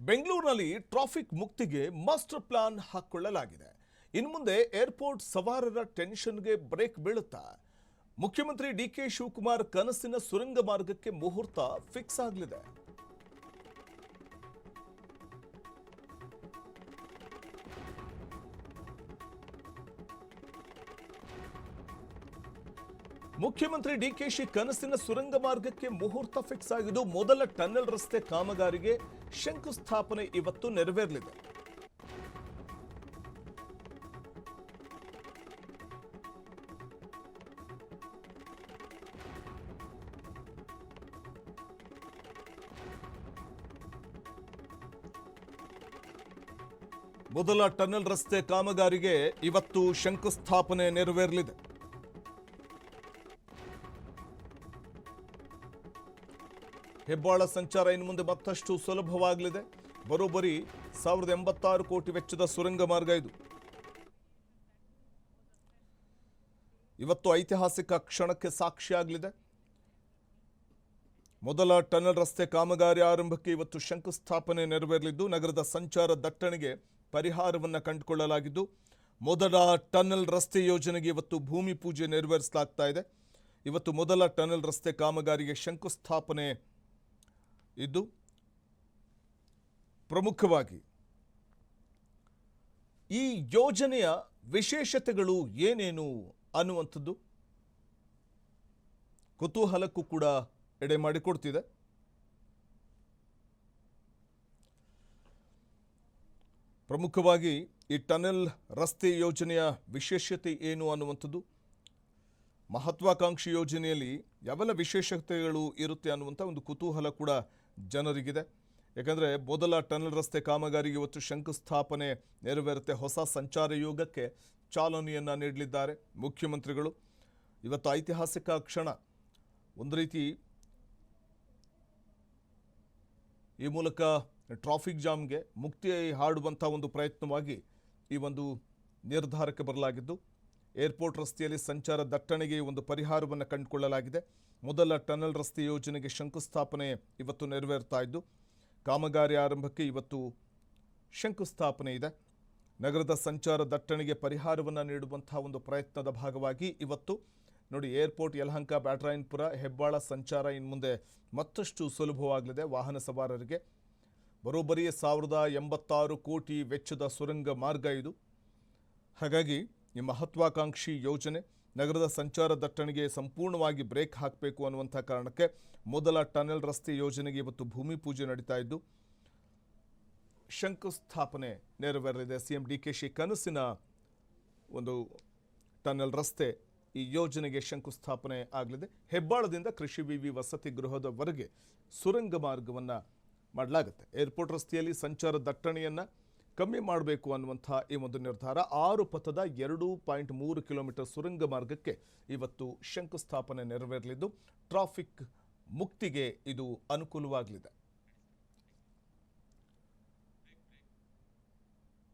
ಬೆಂಗಳೂರಿನಲ್ಲಿ traffic ಮುಕ್ತಿಗೆ master plan ಹಾಕಿಕೊಳ್ಳಲಾಗಿದೆ. ಇನ್ನು ಮುಂದೆ ಏರ್ಪೋರ್ಟ್ ಸವಾರರ ಟೆನ್ಷನ್ಗೆ ಬ್ರೇಕ್ ಬೀಳುತ್ತಾ ಮುಖ್ಯಮಂತ್ರಿ ಡಿಕೆ ಶಿವಕುಮಾರ್ ಕನಸಿನ ಸುರಂಗ ಮಾರ್ಗಕ್ಕೆ ಮುಹೂರ್ತ ಫಿಕ್ಸ್ ಆಗಲಿದೆ. ಮುಖ್ಯಮಂತ್ರಿ ಡಿಕೆಶಿ ಕನಸಿನ ಸುರಂಗ ಮಾರ್ಗಕ್ಕೆ ಮುಹೂರ್ತ ಫಿಕ್ಸ್ ಆಗಿದ್ದು ಮೊದಲ ಟನೆಲ್ ರಸ್ತೆ ಕಾಮಗಾರಿಗೆ ಶಂಕುಸ್ಥಾಪನೆ ಇವತ್ತು ನೆರವೇರಲಿದೆ. ಮೊದಲ ಟನೆಲ್ ರಸ್ತೆ ಕಾಮಗಾರಿಗೆ ಇವತ್ತು ಶಂಕುಸ್ಥಾಪನೆ ನೆರವೇರಲಿದೆ. ಹೆಬ್ಬಾಳ ಸಂಚಾರ ಇನ್ನು ಮುಂದೆ ಮತ್ತಷ್ಟು ಸುಲಭವಾಗಲಿದೆ. ಬರೋಬ್ಬರಿ 1086 ಕೋಟಿ ವೆಚ್ಚದ ಸುರಂಗ ಮಾರ್ಗ ಇದು. ಇವತ್ತು ಐತಿಹಾಸಿಕ ಕ್ಷಣಕ್ಕೆ ಸಾಕ್ಷಿಯಾಗಲಿದೆ. ಮೊದಲ ಟನೆಲ್ ರಸ್ತೆ ಕಾಮಗಾರಿ ಆರಂಭಕ್ಕೆ ಇವತ್ತು ಶಂಕುಸ್ಥಾಪನೆ ನೆರವೇರಲಿದ್ದು ನಗರದ ಸಂಚಾರ ದಟ್ಟಣೆಗೆ ಪರಿಹಾರವನ್ನು ಕಂಡುಕೊಳ್ಳಲಾಗಿದ್ದು ಮೊದಲ ಟನೆಲ್ ರಸ್ತೆ ಯೋಜನೆಗೆ ಇವತ್ತು ಭೂಮಿ ಪೂಜೆ ನೆರವೇರಿಸಲಾಗ್ತಾ ಇದೆ. ಇವತ್ತು ಮೊದಲ ಟನೆಲ್ ರಸ್ತೆ ಕಾಮಗಾರಿಗೆ ಶಂಕುಸ್ಥಾಪನೆ ಇದ್ದು ಪ್ರಮುಖವಾಗಿ ಈ ಯೋಜನೆಯ ವಿಶೇಷತೆಗಳು ಏನೇನು ಅನ್ನುವಂಥದ್ದು ಕುತೂಹಲಕ್ಕೂ ಕೂಡ ಎಡೆ ಮಾಡಿಕೊಡ್ತಿದೆ. ಪ್ರಮುಖವಾಗಿ ಈ ಟನೆಲ್ ರಸ್ತೆ ಯೋಜನೆಯ ವಿಶೇಷತೆ ಏನು ಅನ್ನುವಂಥದ್ದು, ಮಹತ್ವಾಕಾಂಕ್ಷಿ ಯೋಜನೆಯಲ್ಲಿ ಯಾವೆಲ್ಲ ವಿಶೇಷತೆಗಳು ಇರುತ್ತೆ ಅನ್ನುವಂಥ ಒಂದು ಕುತೂಹಲ ಕೂಡ ಜನರಿಗಿದೆ. ಯಾಕಂದರೆ ಮೊದಲ ಟನೆಲ್ ರಸ್ತೆ ಕಾಮಗಾರಿಗೆ ಇವತ್ತು ಶಂಕುಸ್ಥಾಪನೆ ನೆರವೇರುತ್ತೆ. ಹೊಸ ಸಂಚಾರ ಯೋಗಕ್ಕೆ ಚಾಲನೆಯನ್ನು ನೀಡಲಿದ್ದಾರೆ ಮುಖ್ಯಮಂತ್ರಿಗಳು. ಇವತ್ತು ಐತಿಹಾಸಿಕ ಕ್ಷಣ. ಒಂದು ರೀತಿ ಈ ಮೂಲಕ ಟ್ರಾಫಿಕ್ ಜಾಮ್ಗೆ ಮುಕ್ತಿ ಹಾಡುವಂಥ ಒಂದು ಪ್ರಯತ್ನವಾಗಿ ಈ ಒಂದು ನಿರ್ಧಾರಕ್ಕೆ ಬರಲಾಗಿದ್ದು ಏರ್ಪೋರ್ಟ್ ರಸ್ತೆಯಲ್ಲಿ ಸಂಚಾರ ದಟ್ಟಣೆಗೆ ಒಂದು ಪರಿಹಾರವನ್ನು ಕಂಡುಕೊಳ್ಳಲಾಗಿದೆ. ಮೊದಲ ಟನೆಲ್ ರಸ್ತೆ ಯೋಜನೆಗೆ ಶಂಕುಸ್ಥಾಪನೆ ಇವತ್ತು ನೆರವೇರ್ತಾ ಇದ್ದು ಕಾಮಗಾರಿ ಆರಂಭಕ್ಕೆ ಇವತ್ತು ಶಂಕುಸ್ಥಾಪನೆ ಇದೆ. ನಗರದ ಸಂಚಾರ ದಟ್ಟಣೆಗೆ ಪರಿಹಾರವನ್ನು ನೀಡುವಂತಹ ಒಂದು ಪ್ರಯತ್ನದ ಭಾಗವಾಗಿ ಇವತ್ತು ನೋಡಿ ಏರ್ಪೋರ್ಟ್ ಯಲಹಂಕ, ಬ್ಯಾಟರಾಯನಪುರ, ಹೆಬ್ಬಾಳ ಸಂಚಾರ ಇನ್ನು ಮುಂದೆ ಮತ್ತಷ್ಟು ಸುಲಭವಾಗಲಿದೆ ವಾಹನ ಸವಾರರಿಗೆ. ಬರೋಬ್ಬರಿ 1086 ಕೋಟಿ ವೆಚ್ಚದ ಸುರಂಗ ಮಾರ್ಗ ಇದು. ಹಾಗಾಗಿ ಈ ಮಹತ್ವಾಕಾಂಕ್ಷಿ ಯೋಜನೆ ನಗರದ ಸಂಚಾರ ದಟ್ಟಣೆಗೆ ಸಂಪೂರ್ಣವಾಗಿ ಬ್ರೇಕ್ ಹಾಕಬೇಕು ಅನ್ನುವಂಥ ಕಾರಣಕ್ಕೆ ಮೊದಲ ಟನೆಲ್ ರಸ್ತೆ ಯೋಜನೆಗೆ ಇವತ್ತು ಭೂಮಿ ಪೂಜೆ ನಡೀತಾ ಇದ್ದು ಶಂಕುಸ್ಥಾಪನೆ ನೆರವೇರಲಿದೆ. ಸಿಎಂ ಡಿಕೆಶಿ ಕನಸಿನ ಒಂದು ಟನೆಲ್ ರಸ್ತೆ ಈ ಯೋಜನೆಗೆ ಶಂಕುಸ್ಥಾಪನೆ ಆಗಲಿದೆ. ಹೆಬ್ಬಾಳದಿಂದ ಕೃಷಿ ವಿವಿ ವಸತಿ ಗೃಹದವರೆಗೆ ಸುರಂಗ ಮಾರ್ಗವನ್ನು ಮಾಡಲಾಗುತ್ತೆ. ಏರ್ಪೋರ್ಟ್ ರಸ್ತೆಯಲ್ಲಿ ಸಂಚಾರ ದಟ್ಟಣೆಯನ್ನು ಕಮ್ಮಿ ಮಾಡಬೇಕು ಅನ್ನುವಂಥ ಈ ಒಂದು ನಿರ್ಧಾರ 6 ಪಥದ 2.3 ಕಿಲೋಮೀಟರ್ ಸುರಂಗ ಮಾರ್ಗಕ್ಕೆ ಇವತ್ತು ಶಂಕುಸ್ಥಾಪನೆ ನೆರವೇರಲಿದ್ದು ಟ್ರಾಫಿಕ್ ಮುಕ್ತಿಗೆ ಇದು ಅನುಕೂಲವಾಗಲಿದೆ.